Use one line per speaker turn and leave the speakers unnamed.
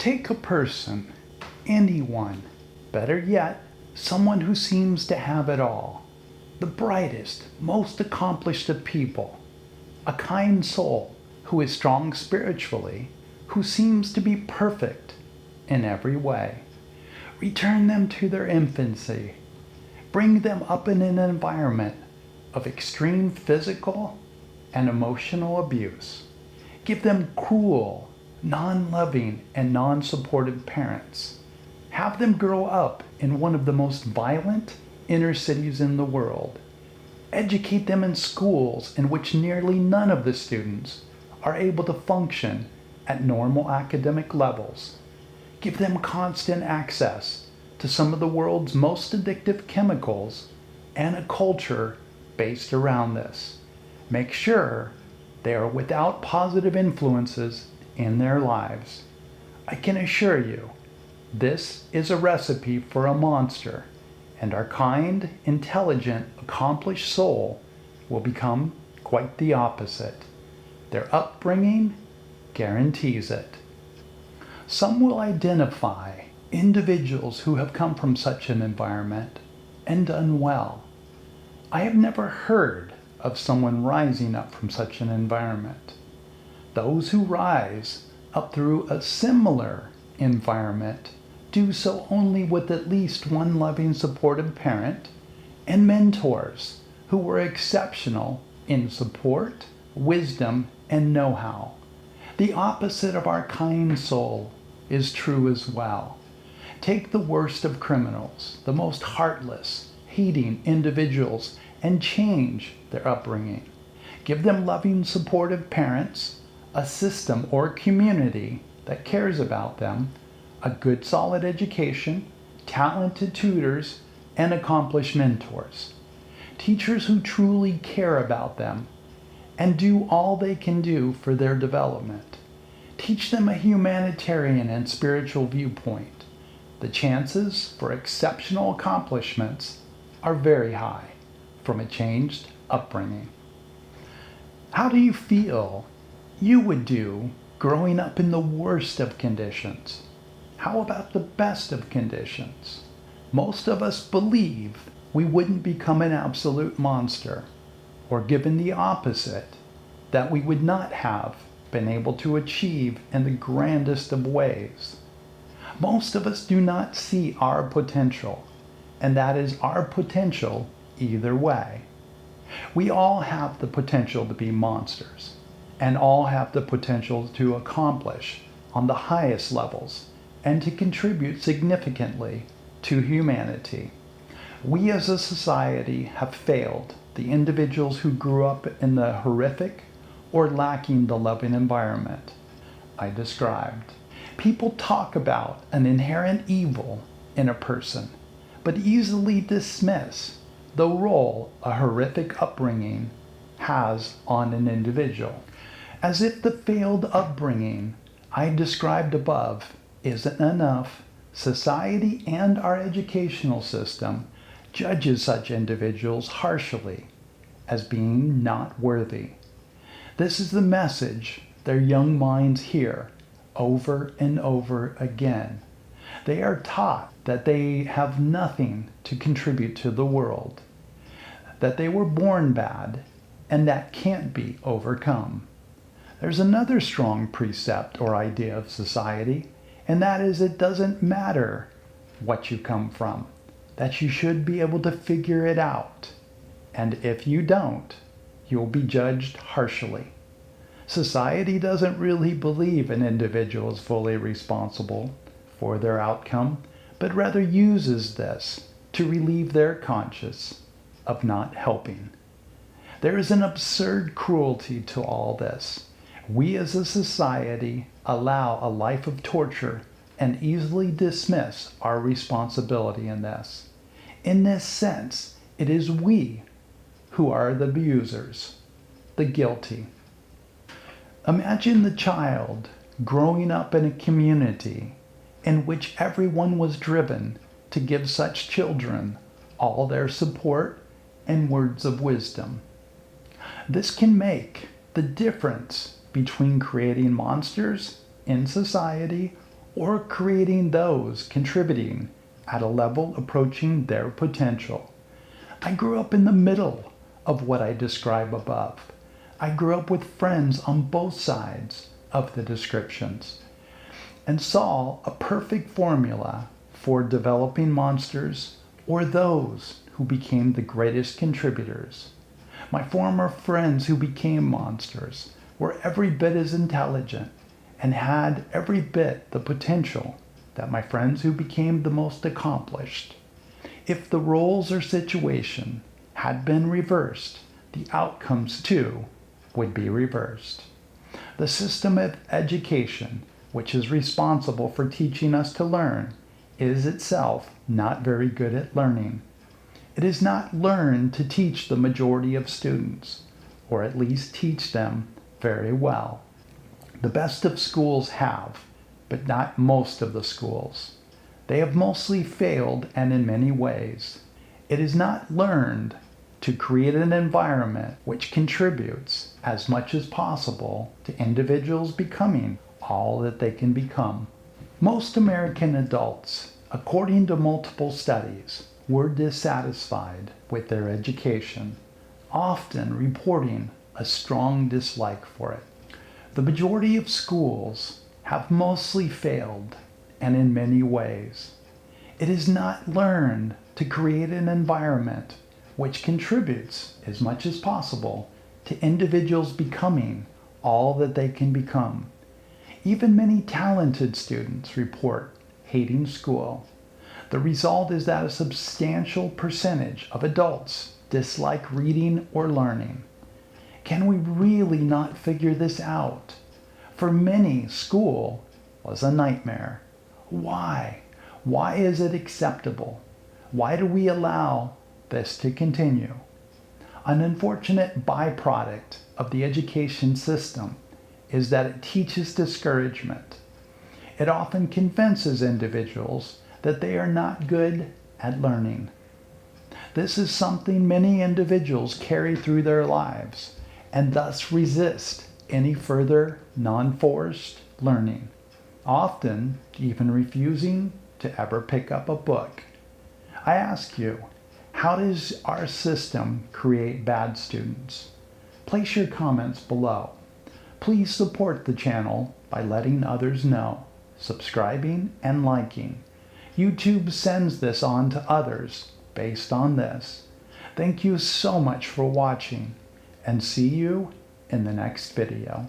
Take a person, anyone, better yet, someone who seems to have it all, the brightest, most accomplished of people, a kind soul who is strong spiritually, who seems to be perfect in every way. Return them to their infancy. Bring them up in an environment of extreme physical and emotional abuse. Give them cruel, non-loving, and non-supportive parents. Have them grow up in one of the most violent inner cities in the world. Educate them in schools in which nearly none of the students are able to function at normal academic levels. Give them constant access to some of the world's most addictive chemicals and a culture based around this. Make sure they are without positive influences in their lives. I can assure you, this is a recipe for a monster, and our kind, intelligent, accomplished soul will become quite the opposite. Their upbringing guarantees it. Some will identify individuals who have come from such an environment and done well. I have never heard of someone rising up from such an environment. Those who rise up through a similar environment do so only with at least one loving, supportive parent and mentors who were exceptional in support, wisdom, and know-how. The opposite of our kind soul is true as well. Take the worst of criminals, the most heartless, hating individuals, and change their upbringing. Give them loving, supportive parents, a system or community that cares about them, a good solid education, talented tutors, and accomplished mentors. Teachers who truly care about them and do all they can do for their development. Teach them a humanitarian and spiritual viewpoint. The chances for exceptional accomplishments are very high from a changed upbringing. How do you feel you would do growing up in the worst of conditions? How about the best of conditions? Most of us believe we wouldn't become an absolute monster, or given the opposite, that we would not have been able to achieve in the grandest of ways. Most of us do not see our potential, and that is our potential either way. We all have the potential to be monsters, and all have the potential to accomplish on the highest levels and to contribute significantly to humanity. We as a society have failed the individuals who grew up in the horrific or lacking the loving environment I described. People talk about an inherent evil in a person, but easily dismiss the role a horrific upbringing has on an individual, as if the failed upbringing I described above isn't enough. Society and our educational system judges such individuals harshly as being not worthy. This is the message their young minds hear over and over again. They are taught that they have nothing to contribute to the world, that they were born bad, and that can't be overcome. There's another strong precept or idea of society, and that is it doesn't matter what you come from, that you should be able to figure it out. And if you don't, you'll be judged harshly. Society doesn't really believe an individual is fully responsible for their outcome, but rather uses this to relieve their conscience of not helping. There is an absurd cruelty to all this. We as a society allow a life of torture and easily dismiss our responsibility in this. In this sense, it is we who are the abusers, the guilty. Imagine the child growing up in a community in which everyone was driven to give such children all their support and words of wisdom. This can make the difference between creating monsters in society or creating those contributing at a level approaching their potential. I grew up in the middle of what I describe above. I grew up with friends on both sides of the descriptions and saw a perfect formula for developing monsters or those who became the greatest contributors. My former friends who became monsters were every bit as intelligent and had every bit the potential that my friends who became the most accomplished. If the roles or situation had been reversed, the outcomes too would be reversed. The system of education, which is responsible for teaching us to learn, is itself not very good at learning. It is not learned to teach the majority of students, or at least teach them very well. The best of schools have, but not most of the schools. They have mostly failed, and in many ways. It is not learned to create an environment which contributes as much as possible to individuals becoming all that they can become. Most American adults, according to multiple studies, were dissatisfied with their education, often reporting a strong dislike for it. The majority of schools have mostly failed, and in many ways. It is not learned to create an environment which contributes as much as possible to individuals becoming all that they can become. Even many talented students report hating school. The result is that a substantial percentage of adults dislike reading or learning. Can we really not figure this out? For many, school was a nightmare. Why? Why is it acceptable? Why do we allow this to continue? An unfortunate byproduct of the education system is that it teaches discouragement. It often convinces individuals that they are not good at learning. This is something many individuals carry through their lives and thus resist any further non-forced learning, often even refusing to ever pick up a book. I ask you, how does our system create bad students? Place your comments below. Please support the channel by letting others know, subscribing and liking. YouTube sends this on to others based on this. Thank you so much for watching, and see you in the next video.